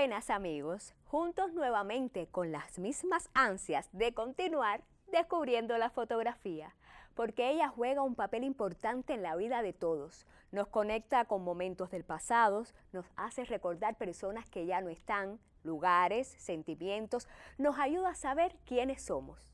Buenas amigos, juntos nuevamente con las mismas ansias de continuar descubriendo la fotografía, porque ella juega un papel importante en la vida de todos. Nos conecta con momentos del pasado, nos hace recordar personas que ya no están, lugares, sentimientos, nos ayuda a saber quiénes somos.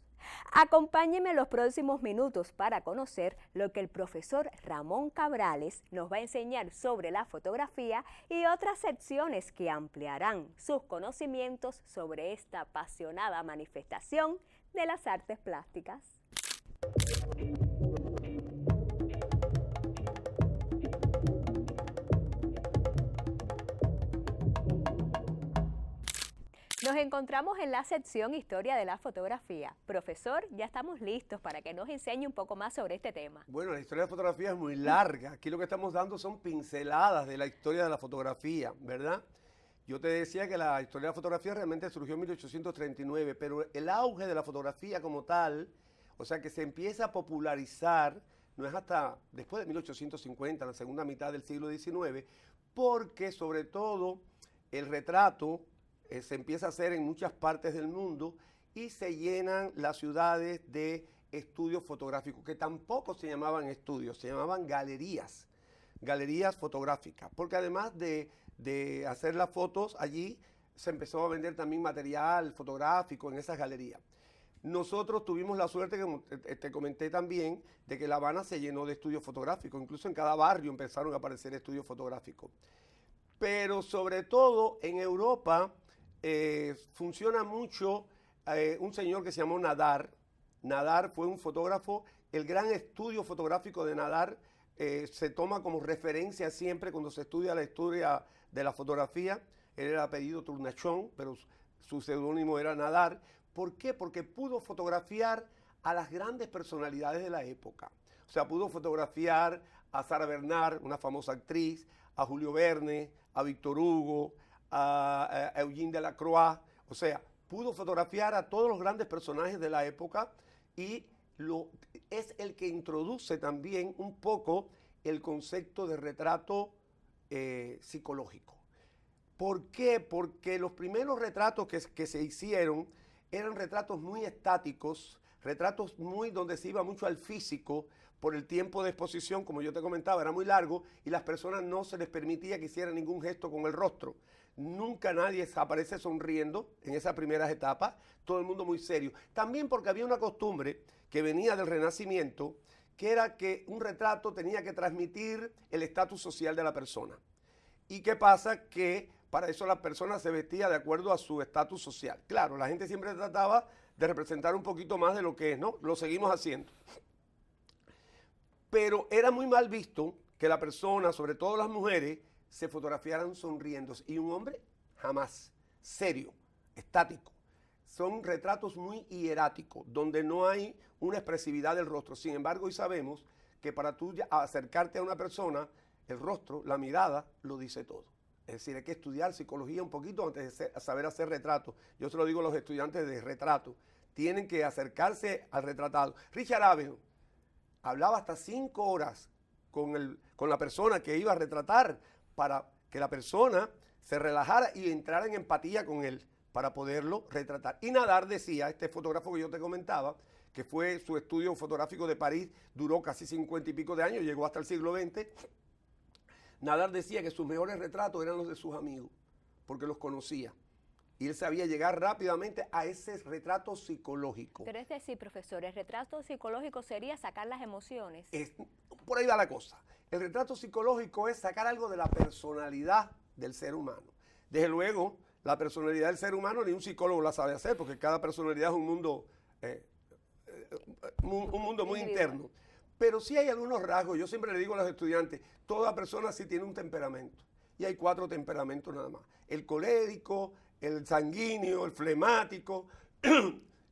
Acompáñenme los próximos minutos para conocer lo que el profesor Ramón Cabrales nos va a enseñar sobre la fotografía y otras secciones que ampliarán sus conocimientos sobre esta apasionada manifestación de las artes plásticas. Nos encontramos en la sección Historia de la Fotografía. Profesor, ya estamos listos para que nos enseñe un poco más sobre este tema. Bueno, la historia de la fotografía es muy larga. Aquí lo que estamos dando son pinceladas de la historia de la fotografía, ¿verdad? Yo te decía que la historia de la fotografía realmente surgió en 1839, pero el auge de la fotografía como tal, o sea, que se empieza a popularizar, no es hasta después de 1850, la segunda mitad del siglo XIX, porque sobre todo el retrato se empieza a hacer en muchas partes del mundo y se llenan las ciudades de estudios fotográficos, que tampoco se llamaban estudios, se llamaban galerías fotográficas, porque además de hacer las fotos allí, se empezó a vender también material fotográfico en esas galerías. Nosotros tuvimos la suerte, como te comenté también, de que La Habana se llenó de estudios fotográficos, incluso en cada barrio empezaron a aparecer estudios fotográficos. Pero sobre todo en Europa, funciona mucho un señor que se llamó Nadar. Nadar fue un fotógrafo. El gran estudio fotográfico de Nadar se toma como referencia siempre cuando se estudia la historia de la fotografía. Él era apellido Tournachon, pero su seudónimo era Nadar. ¿Por qué? Porque pudo fotografiar a las grandes personalidades de la época. O sea, pudo fotografiar a Sara Bernard, una famosa actriz, a Julio Verne, a Víctor Hugo, a Eugène Delacroix, o sea, pudo fotografiar a todos los grandes personajes de la época y es el que introduce también un poco el concepto de retrato psicológico. ¿Por qué? Porque los primeros retratos que se hicieron eran retratos muy estáticos, retratos muy donde se iba mucho al físico, por el tiempo de exposición, como yo te comentaba, era muy largo y las personas no se les permitía que hicieran ningún gesto con el rostro. Nunca nadie aparece sonriendo en esas primeras etapas, todo el mundo muy serio. También porque había una costumbre que venía del Renacimiento, que era que un retrato tenía que transmitir el estatus social de la persona. ¿Y qué pasa? Que para eso la persona se vestía de acuerdo a su estatus social. Claro, la gente siempre trataba de representar un poquito más de lo que es, ¿no? Lo seguimos haciendo. Pero era muy mal visto que la persona, sobre todo las mujeres, se fotografiaran sonriendo. Y un hombre, jamás. Serio, estático. Son retratos muy hieráticos, donde no hay una expresividad del rostro. Sin embargo, hoy sabemos que para tú acercarte a una persona, el rostro, la mirada, lo dice todo. Es decir, hay que estudiar psicología un poquito antes de saber hacer retratos. Yo se lo digo a los estudiantes de retrato. Tienen que acercarse al retratado. Richard Avedon hablaba hasta 5 horas con la persona que iba a retratar para que la persona se relajara y entrara en empatía con él para poderlo retratar. Y Nadar decía, este fotógrafo que yo te comentaba, que fue su estudio fotográfico de París, duró casi 50 y pico de años, llegó hasta el siglo XX. Nadar decía que sus mejores retratos eran los de sus amigos, porque los conocía. Y él sabía llegar rápidamente a ese retrato psicológico. Pero es decir, profesor, el retrato psicológico sería sacar las emociones. Por ahí va la cosa. El retrato psicológico es sacar algo de la personalidad del ser humano. Desde luego, la personalidad del ser humano ni un psicólogo la sabe hacer, porque cada personalidad es un mundo muy interno. Pero sí hay algunos rasgos. Yo siempre le digo a los estudiantes, toda persona sí tiene un temperamento. Y hay 4 temperamentos nada más. El colérico, el sanguíneo, el flemático,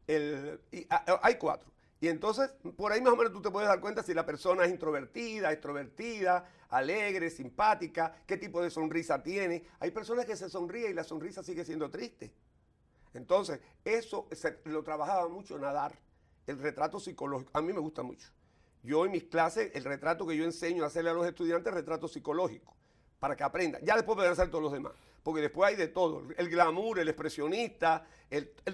hay 4. Y entonces, por ahí más o menos tú te puedes dar cuenta si la persona es introvertida, extrovertida, alegre, simpática, qué tipo de sonrisa tiene. Hay personas que se sonríen y la sonrisa sigue siendo triste. Entonces, eso lo trabajaba mucho Nadar, el retrato psicológico. A mí me gusta mucho. Yo en mis clases, el retrato que yo enseño a hacerle a los estudiantes es retrato psicológico, para que aprendan. Ya después pueden hacer todos los demás. porque después hay de todo, el glamour, el expresionista,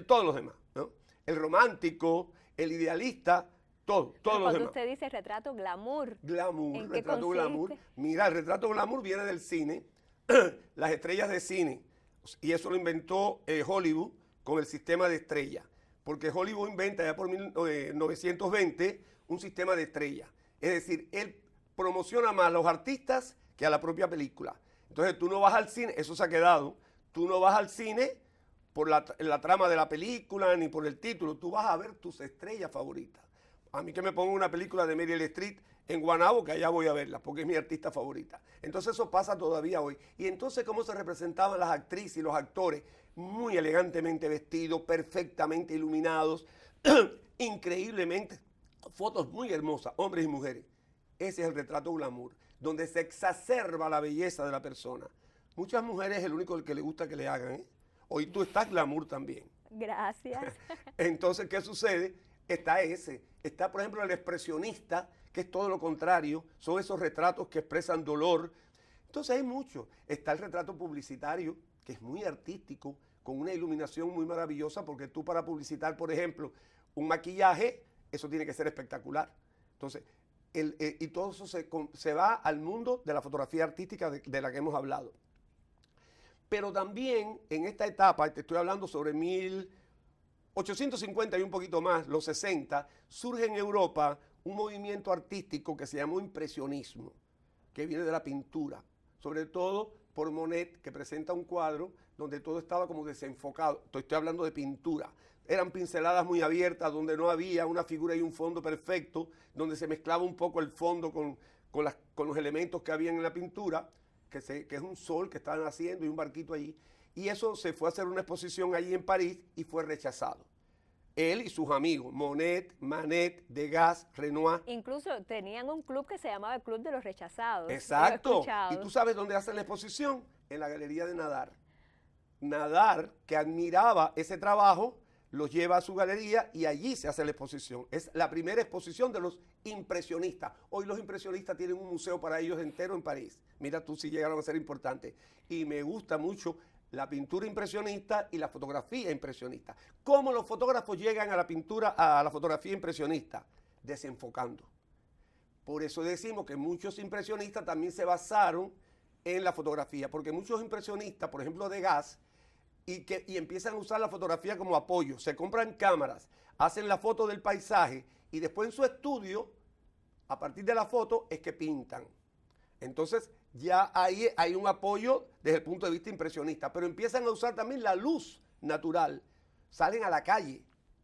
todos los demás, ¿no? El romántico, el idealista, todos los Cuando demás. usted dice retrato glamour, Glamour, ¿en qué retrato consiste? glamour. Mira, el retrato glamour viene del cine, las estrellas de cine, y eso lo inventó Hollywood con el sistema de estrellas, porque Hollywood inventa ya por 1920 un sistema de estrellas. Es decir, él promociona más a los artistas que a la propia película. Entonces tú no vas al cine, eso se ha quedado, tú no vas al cine por la trama de la película ni por el título, tú vas a ver tus estrellas favoritas. A mí que me pongo una película de Meryl Streep en Guanabo, que allá voy a verla, porque es mi artista favorita. Entonces eso pasa todavía hoy. Y entonces cómo se representaban las actrices y los actores, muy elegantemente vestidos, perfectamente iluminados, increíblemente, fotos muy hermosas, hombres y mujeres. Ese es el retrato glamour, donde se exacerba la belleza de la persona. Muchas mujeres es el único que le gusta que le hagan, ¿eh? Hoy tú estás glamour también. Gracias. Entonces, ¿qué sucede? Está por ejemplo el expresionista, que es todo lo contrario, son esos retratos que expresan dolor. Entonces hay mucho. Está el retrato publicitario, que es muy artístico, con una iluminación muy maravillosa, porque tú para publicitar, por ejemplo, un maquillaje, eso tiene que ser espectacular. Entonces, y todo eso se va al mundo de la fotografía artística de la que hemos hablado. Pero también en esta etapa, te estoy hablando sobre 1850 y un poquito más, los 60, surge en Europa un movimiento artístico que se llamó impresionismo, que viene de la pintura, sobre todo por Monet, que presenta un cuadro donde todo estaba como desenfocado. Estoy hablando de pintura. Eran pinceladas muy abiertas, donde no había una figura y un fondo perfecto, donde se mezclaba un poco el fondo con los elementos que habían en la pintura, que es un sol que estaban haciendo y un barquito allí. Y eso se fue a hacer una exposición allí en París y fue rechazado. Él y sus amigos, Monet, Manet, Degas, Renoir. Incluso tenían un club que se llamaba el Club de los Rechazados. Exacto. ¿Y tú sabes dónde hacen la exposición? En la Galería de Nadar. Nadar, que admiraba ese trabajo, los lleva a su galería y allí se hace la exposición. Es la primera exposición de los impresionistas. Hoy los impresionistas tienen un museo para ellos entero en París. Mira tú si llegaron a ser importantes. Y me gusta mucho la pintura impresionista y la fotografía impresionista. ¿Cómo los fotógrafos llegan a la pintura, a la fotografía impresionista? Desenfocando. Por eso decimos que muchos impresionistas también se basaron en la fotografía, porque muchos impresionistas, por ejemplo Degas, y empiezan a usar la fotografía como apoyo, se compran cámaras, hacen la foto del paisaje y después en su estudio, a partir de la foto, es que pintan. Entonces ya ahí hay un apoyo desde el punto de vista impresionista, pero empiezan a usar también la luz natural, salen a la calle,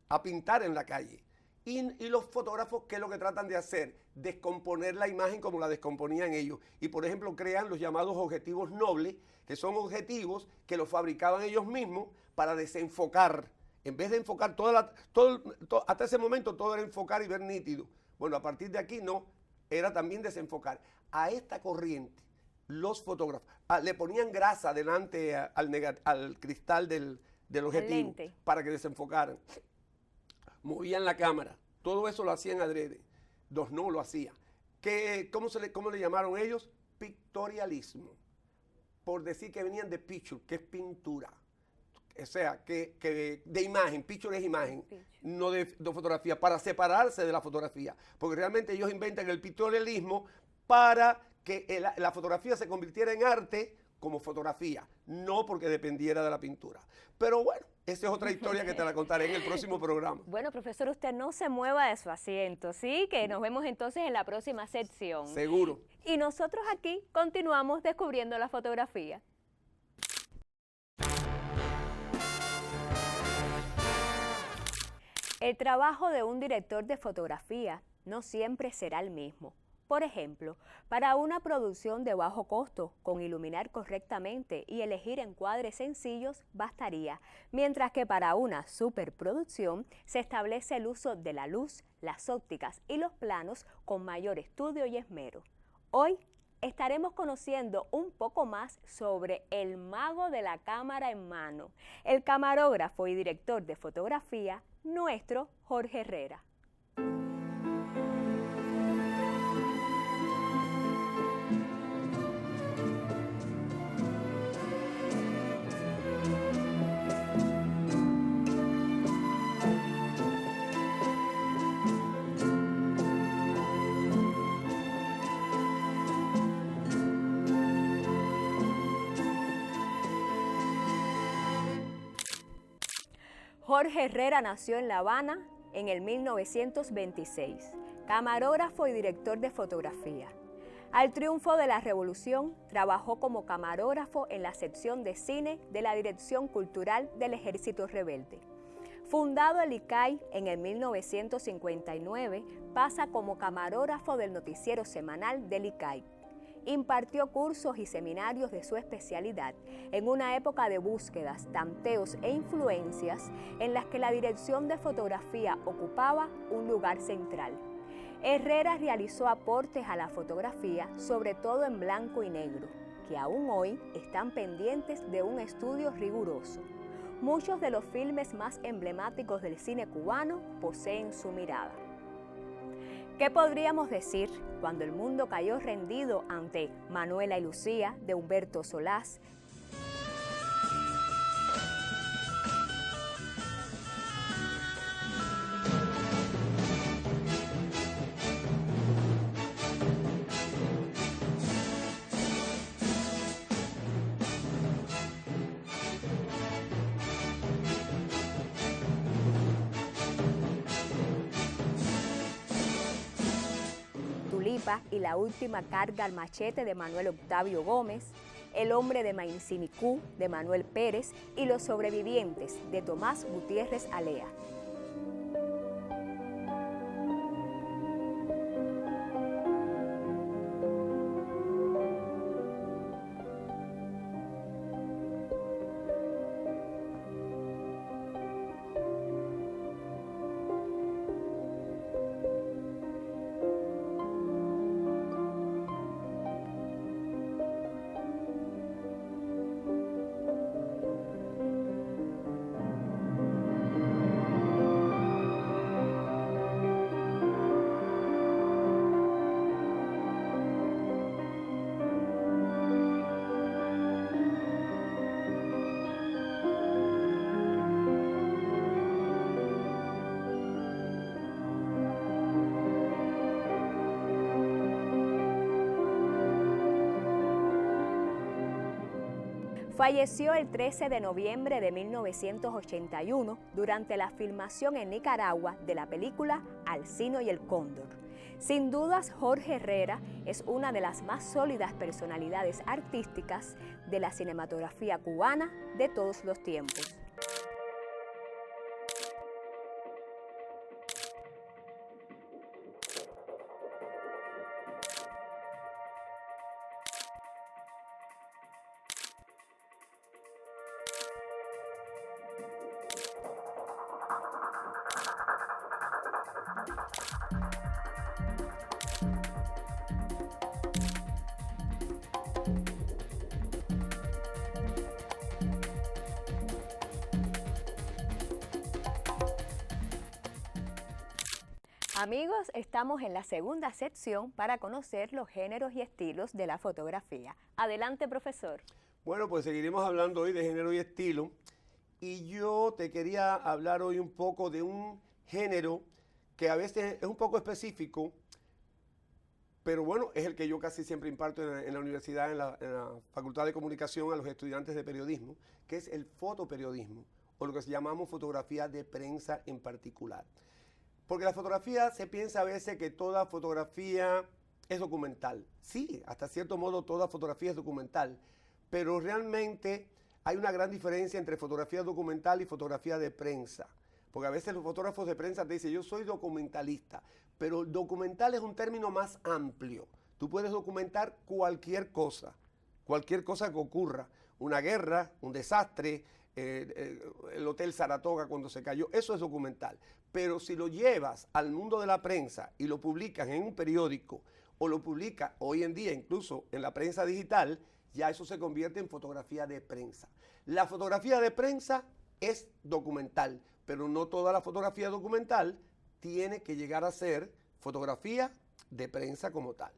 a pintar en la calle. Y los fotógrafos, ¿qué es lo que tratan de hacer? Descomponer la imagen como la descomponían ellos. Y por ejemplo crean los llamados objetivos nobles, que son objetivos que los fabricaban ellos mismos para desenfocar. En vez de enfocar hasta ese momento todo era enfocar y ver nítido. Bueno, a partir de aquí no, era también desenfocar. A esta corriente, los fotógrafos le ponían grasa delante al cristal del objetivo para que desenfocaran. Movían la cámara, todo eso lo hacían adrede. No lo hacían. ¿Cómo le llamaron ellos? Pictorialismo. Por decir que venían de picture, que es pintura. O sea, que de imagen, picture es imagen, no de fotografía, para separarse de la fotografía. Porque realmente ellos inventan el pictorialismo para que la fotografía se convirtiera en arte como fotografía, no porque dependiera de la pintura. Pero bueno, esa es otra historia que te la contaré en el próximo programa. Bueno, profesor, usted no se mueva de su asiento, ¿sí? Que nos vemos entonces en la próxima sección. Seguro. Y nosotros aquí continuamos descubriendo la fotografía. El trabajo de un director de fotografía no siempre será el mismo. Por ejemplo, para una producción de bajo costo, con iluminar correctamente y elegir encuadres sencillos bastaría, mientras que para una superproducción se establece el uso de la luz, las ópticas y los planos con mayor estudio y esmero. Hoy estaremos conociendo un poco más sobre el mago de la cámara en mano, el camarógrafo y director de fotografía, nuestro Jorge Herrera. Jorge Herrera nació en La Habana en el 1926, camarógrafo y director de fotografía. Al triunfo de la Revolución, trabajó como camarógrafo en la sección de cine de la Dirección Cultural del Ejército Rebelde. Fundado el ICAI en el 1959, pasa como camarógrafo del noticiero semanal del ICAI. Impartió cursos y seminarios de su especialidad en una época de búsquedas, tanteos e influencias en las que la dirección de fotografía ocupaba un lugar central. Herrera realizó aportes a la fotografía, sobre todo en blanco y negro, que aún hoy están pendientes de un estudio riguroso. Muchos de los filmes más emblemáticos del cine cubano poseen su mirada. ¿Qué podríamos decir cuando el mundo cayó rendido ante Manuela y Lucía de Humberto Solás? Y la última carga al machete de Manuel Octavio Gómez, El hombre de Mainsinicú de Manuel Pérez y Los sobrevivientes de Tomás Gutiérrez Alea. Falleció el 13 de noviembre de 1981 durante la filmación en Nicaragua de la película Alcino y el Cóndor. Sin dudas, Jorge Herrera es una de las más sólidas personalidades artísticas de la cinematografía cubana de todos los tiempos. Amigos, estamos en la segunda sección para conocer los géneros y estilos de la fotografía. Adelante, profesor. Bueno, pues seguiremos hablando hoy de género y estilo. Y yo te quería hablar hoy un poco de un género que a veces es un poco específico, pero bueno, es el que yo casi siempre imparto en la universidad, en la Facultad de Comunicación a los estudiantes de periodismo, que es el fotoperiodismo, o lo que llamamos fotografía de prensa en particular. Porque la fotografía se piensa a veces que toda fotografía es documental. Sí, hasta cierto modo toda fotografía es documental, pero realmente hay una gran diferencia entre fotografía documental y fotografía de prensa. Porque a veces los fotógrafos de prensa te dicen, yo soy documentalista, pero documental es un término más amplio. Tú puedes documentar cualquier cosa que ocurra, una guerra, un desastre, el Hotel Saratoga cuando se cayó, eso es documental. Pero si lo llevas al mundo de la prensa y lo publicas en un periódico o lo publicas hoy en día incluso en la prensa digital, ya eso se convierte en fotografía de prensa. La fotografía de prensa es documental, pero no toda la fotografía documental tiene que llegar a ser fotografía de prensa como tal.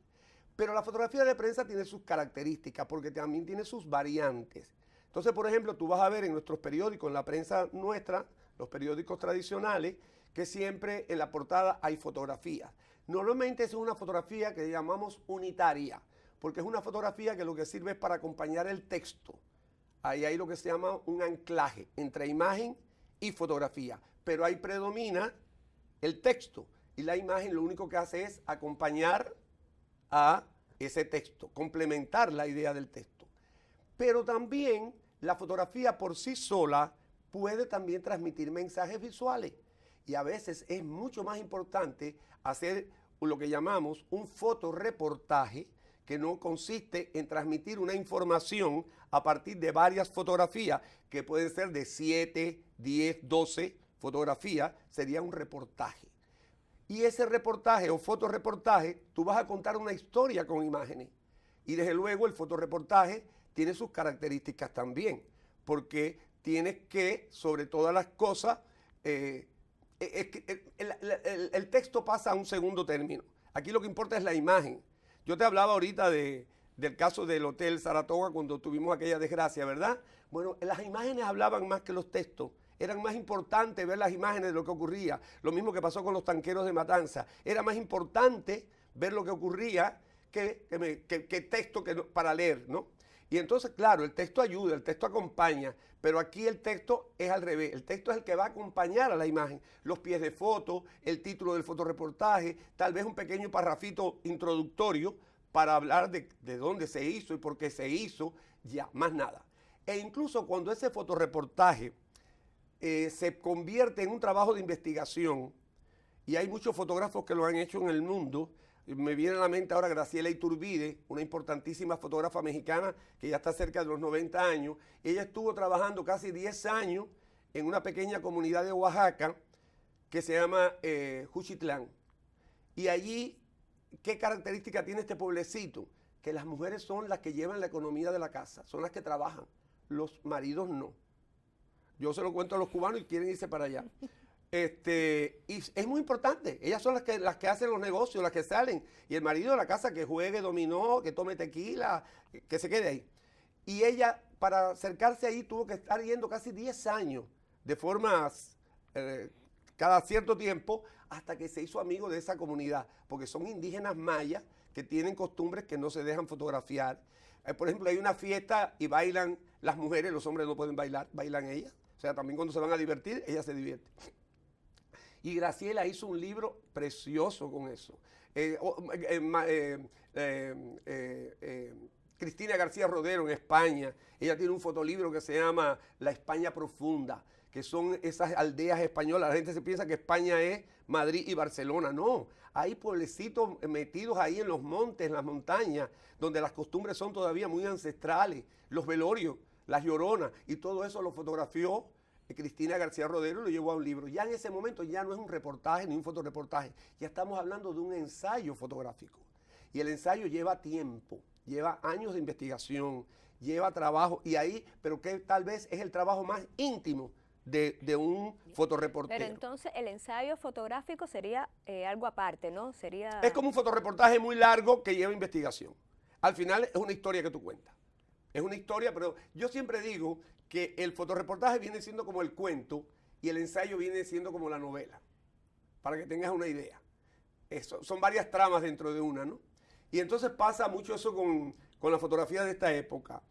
Pero la fotografía de prensa tiene sus características porque también tiene sus variantes. Entonces, por ejemplo, tú vas a ver en nuestros periódicos, en la prensa nuestra, los periódicos tradicionales, que siempre en la portada hay fotografías. Normalmente es una fotografía que llamamos unitaria, porque es una fotografía que lo que sirve es para acompañar el texto. Ahí hay lo que se llama un anclaje entre imagen y fotografía, pero ahí predomina el texto y la imagen lo único que hace es acompañar a ese texto, complementar la idea del texto. Pero también la fotografía por sí sola puede también transmitir mensajes visuales y a veces es mucho más importante hacer lo que llamamos un fotoreportaje, que no consiste en transmitir una información a partir de varias fotografías, que pueden ser de 7, 10, 12 fotografías, sería un reportaje. Y ese reportaje o fotoreportaje, tú vas a contar una historia con imágenes. Y desde luego el fotoreportaje tiene sus características también, porque tienes que, sobre todas las cosas, el texto pasa a un segundo término. Aquí lo que importa es la imagen. Yo te hablaba ahorita del caso del Hotel Saratoga cuando tuvimos aquella desgracia, ¿verdad? Bueno, las imágenes hablaban más que los textos. Eran más importantes ver las imágenes de lo que ocurría. Lo mismo que pasó con los tanqueros de Matanza. Era más importante ver lo que ocurría que texto para leer, ¿no? Y entonces, claro, el texto ayuda, el texto acompaña, pero aquí el texto es al revés. El texto es el que va a acompañar a la imagen. Los pies de foto, el título del fotoreportaje, tal vez un pequeño parrafito introductorio para hablar de dónde se hizo y por qué se hizo, ya, más nada. E incluso cuando ese fotoreportaje se convierte en un trabajo de investigación, y hay muchos fotógrafos que lo han hecho en el mundo. Me viene a la mente ahora Graciela Iturbide, una importantísima fotógrafa mexicana que ya está cerca de los 90 años. Ella estuvo trabajando casi 10 años en una pequeña comunidad de Oaxaca que se llama Juchitlán. Y allí, ¿qué característica tiene este pueblecito? Que las mujeres son las que llevan la economía de la casa, son las que trabajan, los maridos no. Yo se lo cuento a los cubanos y quieren irse para allá. Y es muy importante. Ellas son las que hacen los negocios, las que salen. Y el marido de la casa que juegue dominó, que tome tequila, que se quede ahí. Y ella, para acercarse ahí, tuvo que estar yendo casi 10 años, de formas, cada cierto tiempo, hasta que se hizo amigo de esa comunidad. Porque son indígenas mayas que tienen costumbres que no se dejan fotografiar. Por ejemplo, hay una fiesta y bailan las mujeres, los hombres no pueden bailar, bailan ellas. O sea, también cuando se van a divertir, ellas se divierten. Y Graciela hizo un libro precioso con eso. Cristina García Rodero en España, ella tiene un fotolibro que se llama La España Profunda, que son esas aldeas españolas. La gente se piensa que España es Madrid y Barcelona. No, hay pueblecitos metidos ahí en los montes, en las montañas, donde las costumbres son todavía muy ancestrales. Los velorios, las lloronas, y todo eso lo fotografió Cristina García Rodero y lo llevó a un libro. Ya en ese momento ya no es un reportaje ni un fotoreportaje, ya estamos hablando de un ensayo fotográfico. Y el ensayo lleva tiempo, lleva años de investigación, lleva trabajo, y ahí, pero que tal vez es el trabajo más íntimo de un fotoreportero. Pero entonces el ensayo fotográfico sería algo aparte, ¿no? Sería... Es como un fotoreportaje muy largo que lleva investigación. Al final es una historia que tú cuentas. Es una historia, pero yo siempre digo que el fotoreportaje viene siendo como el cuento y el ensayo viene siendo como la novela, para que tengas una idea. Son varias tramas dentro de una, ¿no? Y entonces pasa mucho eso con la fotografía de esta época.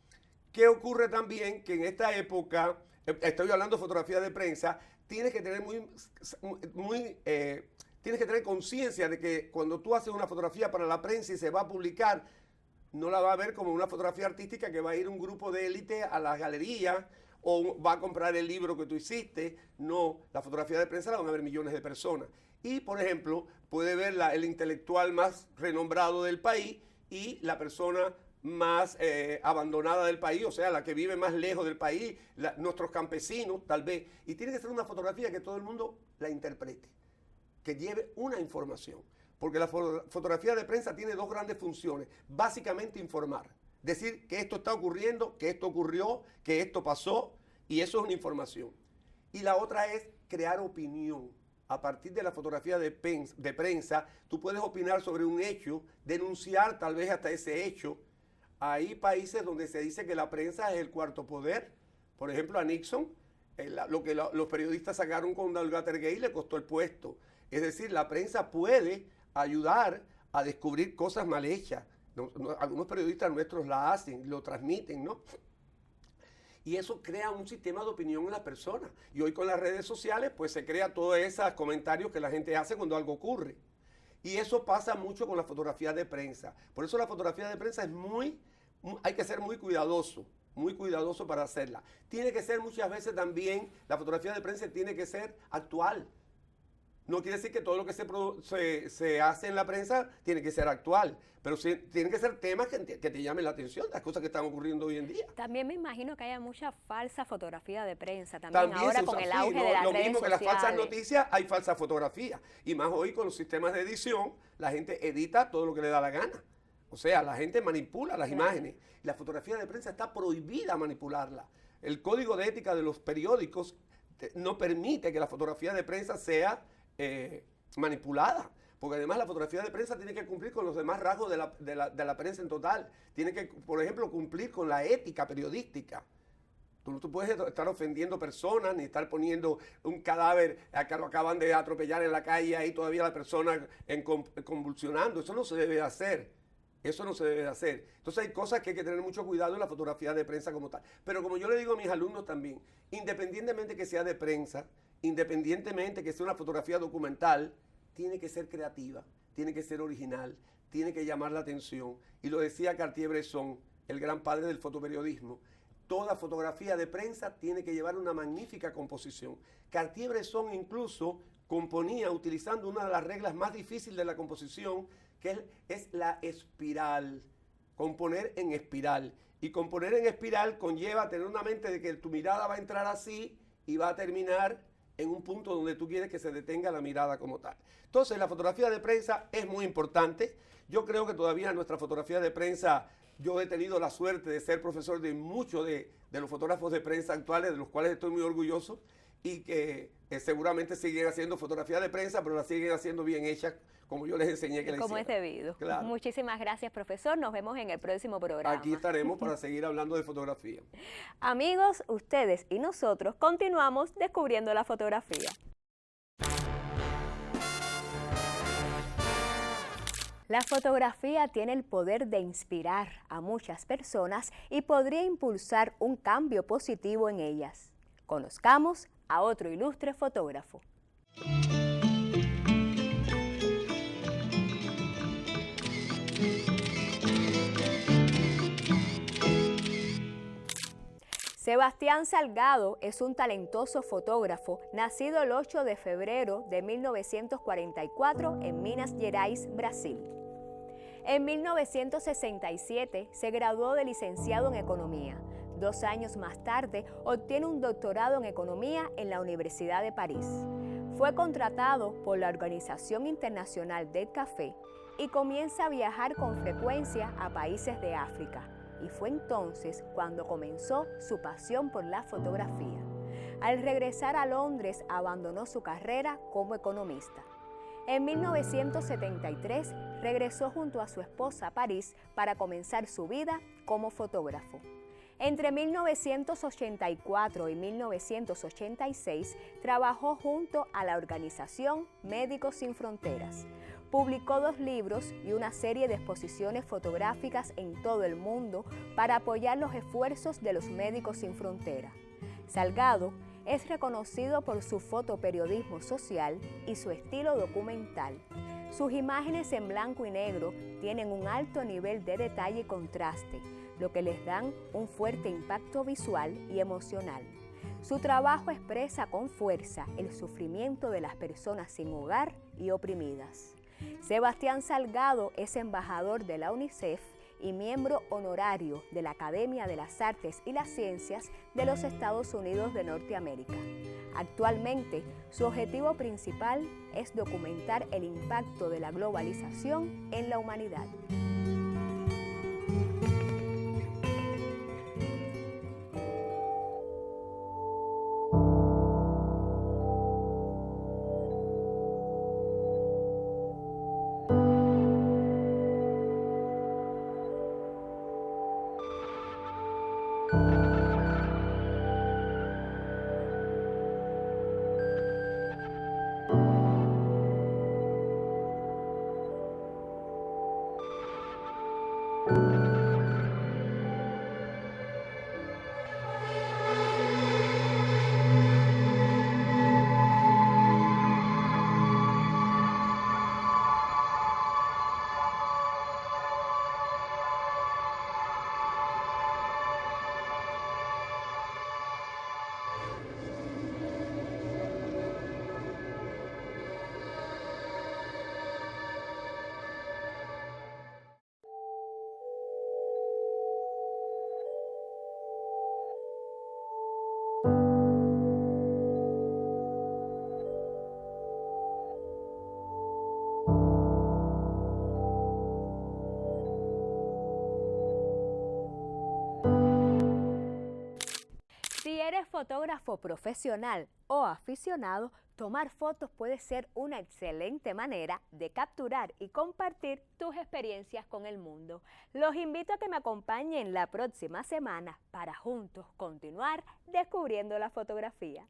¿Qué ocurre también? Que en esta época, estoy hablando de fotografía de prensa, tienes que tener tienes que tener conciencia de que cuando tú haces una fotografía para la prensa y se va a publicar, no la va a ver como una fotografía artística que va a ir un grupo de élite a las galerías o va a comprar el libro que tú hiciste. No, la fotografía de prensa la van a ver millones de personas. Y, por ejemplo, puede ver el intelectual más renombrado del país y la persona más abandonada del país, o sea, la que vive más lejos del país, nuestros campesinos, tal vez. Y tiene que ser una fotografía que todo el mundo la interprete, que lleve una información. Porque la fotografía de prensa tiene dos grandes funciones. Básicamente informar. Decir que esto está ocurriendo, que esto ocurrió, que esto pasó, y eso es una información. Y la otra es crear opinión. A partir de la fotografía de prensa, tú puedes opinar sobre un hecho, denunciar tal vez hasta ese hecho. Hay países donde se dice que la prensa es el cuarto poder. Por ejemplo, a Nixon, lo que los periodistas sacaron con Watergate le costó el puesto. Es decir, la prensa puede ayudar a descubrir cosas mal hechas. Algunos periodistas nuestros la hacen, lo transmiten, ¿no? Y eso crea un sistema de opinión en las personas. Y hoy con las redes sociales, pues se crea todos esos comentarios que la gente hace cuando algo ocurre. Y eso pasa mucho con la fotografía de prensa. Por eso la fotografía de prensa es hay que ser muy cuidadoso para hacerla. Tiene que ser muchas veces también, la fotografía de prensa tiene que ser actual. No quiere decir que todo lo que se hace en la prensa tiene que ser actual, pero sí, tienen que ser temas que te llamen la atención, las cosas que están ocurriendo hoy en día. También me imagino que haya mucha falsa fotografía de prensa, también ahora se con usa, el auge de las lo redes mismo que las sociales. falsas noticias, hay falsas fotografías. Y más hoy con los sistemas de edición, la gente edita todo lo que le da la gana. O sea, la gente manipula las imágenes. La fotografía de prensa está prohibida manipularla. El código de ética de los periódicos no permite que la fotografía de prensa sea manipulada, porque además la fotografía de prensa tiene que cumplir con los demás rasgos de la prensa en total. Tiene que, por ejemplo, cumplir con la ética periodística. Tú no puedes estar ofendiendo personas, ni estar poniendo un cadáver que lo acaban de atropellar en la calle, ahí todavía la persona convulsionando. Eso no se debe hacer. Eso no se debe hacer. Entonces hay cosas que hay que tener mucho cuidado en la fotografía de prensa como tal. Pero como yo le digo a mis alumnos también, independientemente que sea de prensa, independientemente que sea una fotografía documental, tiene que ser creativa, tiene que ser original, tiene que llamar la atención. Y lo decía Cartier-Bresson, el gran padre del fotoperiodismo. Toda fotografía de prensa tiene que llevar una magnífica composición. Cartier-Bresson incluso componía utilizando una de las reglas más difíciles de la composición, que es la espiral, componer en espiral. Y componer en espiral conlleva tener una mente de que tu mirada va a entrar así y va a terminar en un punto donde tú quieres que se detenga la mirada como tal. Entonces, la fotografía de prensa es muy importante. Yo creo que todavía nuestra fotografía de prensa, yo he tenido la suerte de ser profesor de muchos de los fotógrafos de prensa actuales, de los cuales estoy muy orgulloso, y que seguramente siguen haciendo fotografía de prensa, pero la siguen haciendo bien hechas, como yo les enseñé que la hicieran. Como es debido. Claro. Muchísimas gracias, profesor. Nos vemos en el próximo programa. Aquí estaremos para seguir hablando de fotografía. Amigos, ustedes y nosotros continuamos descubriendo la fotografía. La fotografía tiene el poder de inspirar a muchas personas y podría impulsar un cambio positivo en ellas. Conozcamos a otro ilustre fotógrafo. Sebastián Salgado es un talentoso fotógrafo nacido el 8 de febrero de 1944 en Minas Gerais, Brasil. En 1967 se graduó de licenciado en Economía. 2 años más tarde obtiene un doctorado en Economía en la Universidad de París. Fue contratado por la Organización Internacional del Café y comienza a viajar con frecuencia a países de África. Y fue entonces cuando comenzó su pasión por la fotografía. Al regresar a Londres, abandonó su carrera como economista. En 1973 regresó junto a su esposa a París para comenzar su vida como fotógrafo. Entre 1984 y 1986 trabajó junto a la organización Médicos Sin Fronteras. Publicó 2 libros y una serie de exposiciones fotográficas en todo el mundo para apoyar los esfuerzos de los Médicos Sin Fronteras. Salgado es reconocido por su fotoperiodismo social y su estilo documental. Sus imágenes en blanco y negro tienen un alto nivel de detalle y contraste, lo que les dan un fuerte impacto visual y emocional. Su trabajo expresa con fuerza el sufrimiento de las personas sin hogar y oprimidas. Sebastián Salgado es embajador de la UNICEF y miembro honorario de la Academia de las Artes y las Ciencias de los Estados Unidos de Norteamérica. Actualmente, su objetivo principal es documentar el impacto de la globalización en la humanidad. eres fotógrafo profesional o aficionado, tomar fotos puede ser una excelente manera de capturar y compartir tus experiencias con el mundo. Los invito a que me acompañen la próxima semana para juntos continuar descubriendo la fotografía.